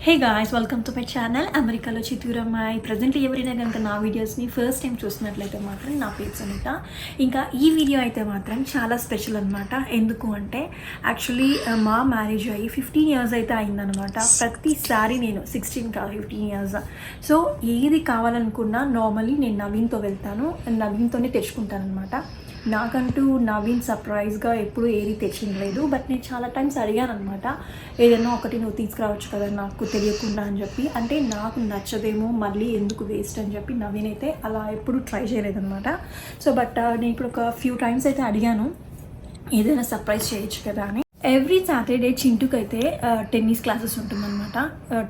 Hey guys, welcome to my channel అమెరికాలో చిత్తూరు అమ్మాయి. Presently ఎవరైనా కనుక నా వీడియోస్ని ఫస్ట్ టైం చూసినట్లయితే మాత్రం నా పేజ్ సునీత. ఇంకా ఈ వీడియో అయితే మాత్రం చాలా స్పెషల్ అనమాట. ఎందుకు అంటే యాక్చువల్లీ మా మ్యారేజ్ అయ్యి 15 years అయితే అయిందనమాట. ప్రతిసారి నేను 16 కాదు 15 years. సో ఏది కావాలనుకున్నా నార్మల్లీ నేను నవీన్తో వెళ్తాను, నవీన్తోనే తెచ్చుకుంటాను అనమాట. నాకంటూ నవీన్ సర్ప్రైజ్గా ఎప్పుడు ఏది తెచ్చిండలేదు. బట్ నేను చాలా టైమ్స్ అడిగాను అనమాట, ఏదైనా ఒకటి నువ్వు తీసుకురావచ్చు కదా నాకు తెలియకుండా అని చెప్పి. అంటే నాకు నచ్చదేమో మళ్ళీ ఎందుకు వేస్ట్ అని చెప్పి నవీన్ అయితే అలా ఎప్పుడు ట్రై చేయలేదన్నమాట. సో బట్ నేను ఇప్పుడు ఒక ఫ్యూ టైమ్స్ అయితే అడిగాను ఏదైనా సర్ప్రైజ్ చేయొచ్చు కదా అని. ఎవ్రీ సాటర్డే చింటూకి అయితే టెన్నిస్ క్లాసెస్ ఉంటుందన్నమాట.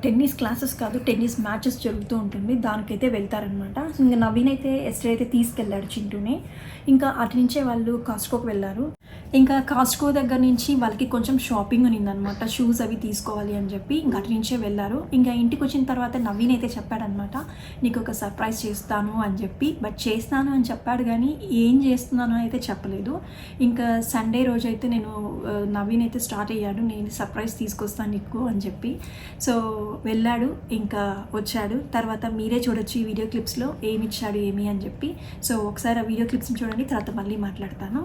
టెన్నిస్ క్లాసెస్ కాదు, టెన్నిస్ మ్యాచెస్ జరుగుతూ ఉంటుంది, దానికైతే వెళ్తారనమాట. ఇంకా నవీన్ అయితే ఎస్టర్ అయితే తీసుకెళ్ళాడు చింటూని. ఇంకా అటు నుంచే వాళ్ళు కాస్ట్కోకి వెళ్ళారు. ఇంకా కాస్ట్కో దగ్గర నుంచి వాళ్ళకి కొంచెం షాపింగ్ ఉన్నిందనమాట, షూస్ అవి తీసుకోవాలి అని చెప్పి ఇంకా అటు నుంచే వెళ్ళారు. ఇంకా ఇంటికి వచ్చిన తర్వాత నవీన్ అయితే చెప్పాడనమాట, నీకు ఒక సర్ప్రైజ్ చేస్తాను అని చెప్పి. బట్ చేస్తాను అని చెప్పాడు కానీ ఏం చేస్తున్నానో అయితే చెప్పలేదు. ఇంకా సండే రోజు అయితే నేను నవీన్ అయితే స్టార్ట్ అయ్యాడు, నేను సర్ప్రైజ్ తీసుకొస్తాను నీకు అని చెప్పి. సో వెళ్ళాడు, ఇంకా వచ్చాడు. తర్వాత మీరే చూడొచ్చు ఈ వీడియో క్లిప్స్లో ఏమి ఇచ్చాడు ఏమి అని చెప్పి. సో ఒకసారి ఆ వీడియో క్లిప్స్ని చూడండి, తర్వాత మళ్ళీ మాట్లాడతాను.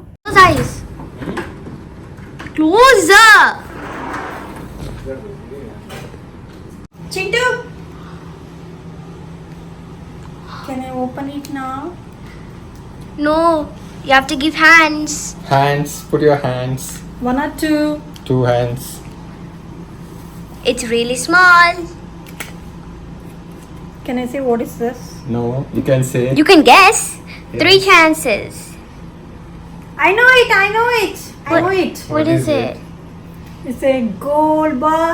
Closer. Chintu, can I open it now? No, you have to give hands. Hands, put your hands. 1 or 2? 2 hands. It's really small. Can I say what is this? No, you can say. You can guess. Yes. 3 chances. I know it. I know it. What is it? It's a gold bar.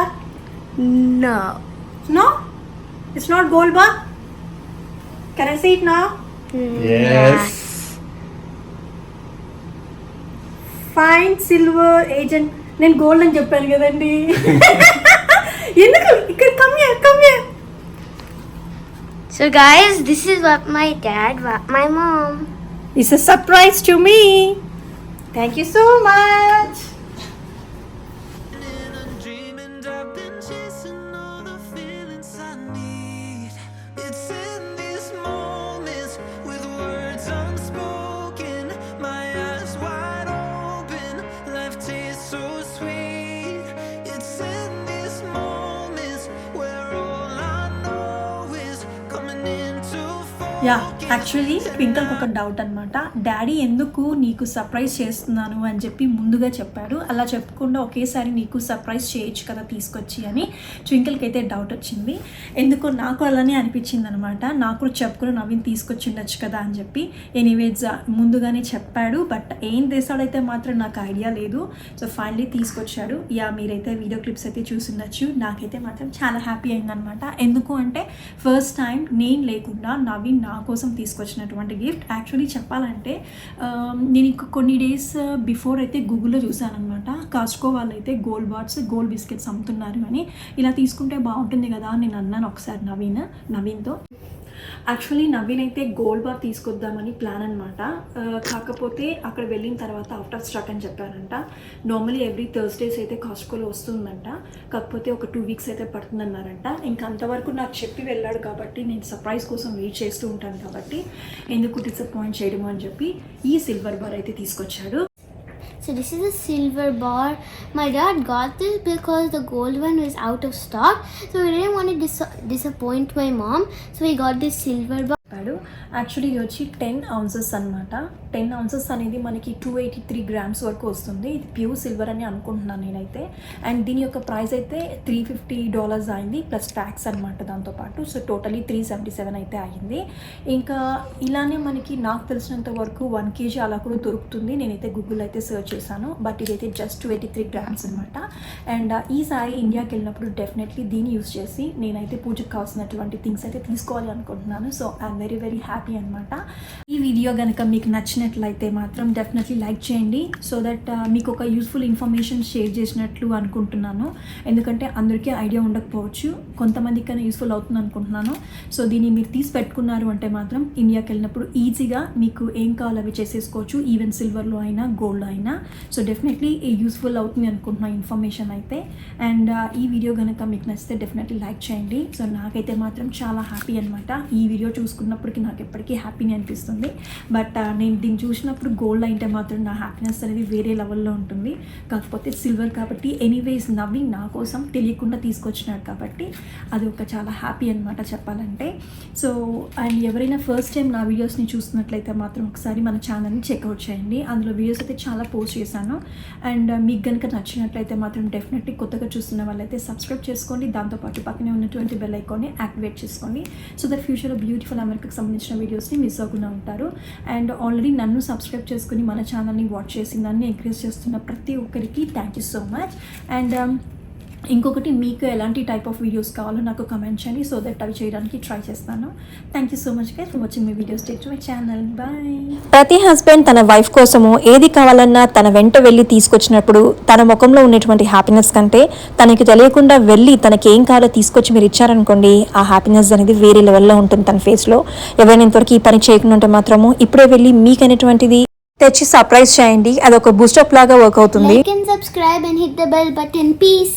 No. No? It's not gold bar? Can I see it now? Yes. Fine silver agent. నేను gold అని చెప్పాను కదండి. ఎందుకు ఇక్కడ come here. So guys, this is what my dad got my mom. It's a surprise to me. Thank you so much. Yeah, actually ట్వింకల్కి ఒక doubt అనమాట. Daddy ఎందుకు నీకు సర్ప్రైజ్ చేస్తున్నాను అని చెప్పి ముందుగా చెప్పాడు, అలా చెప్పకుండా ఒకేసారి నీకు సర్ప్రైజ్ చేయొచ్చు కదా తీసుకొచ్చి అని ట్వింకల్కి అయితే డౌట్ వచ్చింది. ఎందుకో నాకు అలానే అనిపించింది అనమాట. నాకు చెప్పుకుని నవీన్ తీసుకొచ్చి ఉండొచ్చు కదా అని చెప్పి. ఎనీవేజ్ ముందుగానే చెప్పాడు, బట్ ఏం చేస్తాడైతే మాత్రం నాకు ఐడియా లేదు. సో ఫైనలీ తీసుకొచ్చాడు. యా, మీరైతే వీడియో క్లిప్స్ అయితే చూసిండొచ్చు. నాకైతే మాత్రం చాలా హ్యాపీ అయిందనమాట. ఎందుకు అంటే ఫస్ట్ టైం నేను లేకుండా నవీన్ నా కోసం తీసుకొచ్చినటువంటి గిఫ్ట్. యాక్చువల్లీ చెప్పాలంటే నేను ఇంక కొన్ని డేస్ బిఫోర్ అయితే గూగుల్లో చూసాను అనమాట, కాస్ట్కో వాళ్ళు అయితే గోల్డ్ బార్స్ గోల్డ్ బిస్కెట్స్ అమ్ముతున్నారు అని. ఇలా తీసుకుంటే బాగుంటుంది కదా అని నేను అన్నాను ఒకసారి నవీన్తో. యాక్చువల్లీ నవీన్ అయితే గోల్డ్ బార్ తీసుకొద్దామని ప్లాన్ అనమాట. కాకపోతే అక్కడ వెళ్ళిన తర్వాత అవుట్ ఆఫ్ స్టాక్ అని చెప్పారంట. నార్మలీ ఎవ్రీ థర్స్డేస్ అయితే కాస్ట్కోలో వస్తుందంట, కాకపోతే ఒక 2 weeks అయితే పడుతుందన్నారంట. ఇంకా అంతవరకు నాకు చెప్పి వెళ్ళాడు కాబట్టి నేను సర్ప్రైజ్ కోసం వెయిట్ చేస్తూ ఉంటాను కాబట్టి ఎందుకు డిసప్పాయింట్ చేయడము అని చెప్పి ఈ సిల్వర్ బార్ అయితే తీసుకొచ్చాడు. So this is a silver bar. My dad got this because the gold one was out of stock. So we didn't want to disappoint my mom. So we got this silver bar. Actually ఇది వచ్చి 10 ounces అనమాట. 10 ounces అనేది మనకి 283 grams వరకు వస్తుంది. ఇది pure silver అని అనుకుంటున్నాను నేనైతే. అండ్ దీని యొక్క ప్రైస్ అయితే $350 అయింది ప్లస్ ట్యాక్స్ అనమాట దాంతోపాటు. సో టోటలీ $377 అయితే అయింది. ఇంకా ఇలానే మనకి నాకు తెలిసినంత వరకు 1 kg అలా కూడా దొరుకుతుంది. నేనైతే గూగుల్ అయితే సెర్చ్ చేశాను, బట్ ఇదైతే జస్ట్ 283 grams అనమాట. అండ్ ఈసారి ఇండియాకి వెళ్ళినప్పుడు డెఫినెట్లీ దీన్ని యూస్ చేసి నేనైతే పూజకు కావాల్సినటువంటి థింగ్స్ అయితే తీసుకోవాలి అనుకుంటున్నాను. So I'm very very happy అనమాట. ఈ వీడియో కనుక మీకు నచ్చినట్లయితే మాత్రం డెఫినెట్లీ లైక్ చేయండి. సో దట్ మీకు ఒక యూస్ఫుల్ ఇన్ఫర్మేషన్ షేర్ చేసినట్లు అనుకుంటున్నాను. ఎందుకంటే అందరికీ ఐడియా ఉండకపోవచ్చు, కొంతమందికైనా యూస్ఫుల్ అవుతుంది అనుకుంటున్నాను. సో దీన్ని మీరు తీసి పెట్టుకున్నారు అంటే మాత్రం ఇండియాకి వెళ్ళినప్పుడు ఈజీగా మీకు ఏం కావాలో అవి చేసేసుకోవచ్చు, ఈవెన్ సిల్వర్లో అయినా గోల్డ్లో అయినా. సో డెఫినెట్లీ యూస్ఫుల్ అవుతుంది అనుకుంటున్నాను ఇన్ఫర్మేషన్ అయితే. అండ్ ఈ వీడియో కనుక మీకు నచ్చితే డెఫినెట్లీ లైక్ చేయండి. సో నాకైతే మాత్రం చాలా హ్యాపీ అనమాట. ఈ వీడియో చూసుకున్నప్పటికీ నాకు ఎప్పటికీ హ్యాపీని అనిపిస్తుంది. బట్ నేను దీన్ని చూసినప్పుడు గోల్డ్ అయితే మాత్రం నా హ్యాపీనెస్ అనేది వేరే లెవెల్లో ఉంటుంది. కాకపోతే సిల్వర్ కాబట్టి ఎనీవేస్ నవ్వి నా కోసం తెలియకుండా తీసుకొచ్చినాడు కాబట్టి అది ఒక చాలా హ్యాపీ అనమాట చెప్పాలంటే. సో అండ్ ఎవరైనా ఫస్ట్ టైం నా వీడియోస్ని చూస్తున్నట్లయితే మాత్రం ఒకసారి మన ఛానల్ని చెక్అవుట్ చేయండి. అందులో వీడియోస్ అయితే చాలా పోస్ట్ చేశాను. అండ్ మీకు కనుక నచ్చినట్లయితే మాత్రం డెఫినెట్లీ కొత్తగా చూస్తున్న వాళ్ళైతే సబ్స్క్రైబ్ చేసుకోండి. దాంతోపాటు పక్కనే ఉన్నటువంటి బెల్ ఐకాన్ని యాక్టివేట్ చేసుకోండి. సో దట్ ఫ్యూచర్లో బ్యూటిఫుల్ అమెరికాకి సంబంధించిన వీడియోస్ని మిస్ అవ్వకుండా ఉంటారు. అండ్ ఆల్రెడీ నన్ను సబ్స్క్రైబ్ చేసుకుని మన ఛానల్ని వాచ్ చేసి నన్ను ఎంకరేజ్ చేస్తున్న ప్రతి ఒక్కరికి thank you so much. And ఇంకొకటి మీకు ఎలాంటి టైప్ ఆఫ్ వీడియోస్ కావాలో నాకు కమెంట్ చేయండి. సో దట్ అవి చేయడానికి ట్రై చేస్తాను. Thank you so much guys for watching my videos. Stay to my channel. Bye. ప్రతి హస్బెండ్ తన వైఫ్ కోసము ఏది కావాలన్నా తన వెంట వెళ్ళి తీసుకొచ్చినప్పుడు తన ముఖంలో ఉన్నటువంటి హ్యాపీనెస్ కంటే తనకి తెలియకుండా వెళ్ళి తనకి ఏం కావాలో తీసుకొచ్చి మీరు ఇచ్చారనుకోండి, ఆ హ్యాపీనెస్ అనేది వేరే లెవెల్లో ఉంటుంది తన ఫేస్లో. ఎవరైనా ఇంతవరకు ఈ పని చేయకుండా ఉంటే మాత్రము ఇప్పుడే వెళ్ళి మీకు అనేటువంటిది తెచ్చి సర్ప్రైజ్ చేయండి. అదొక బూస్టప్ లాగా వర్క్ అవుతుంది. Like and subscribe and hit the bell button. Peace.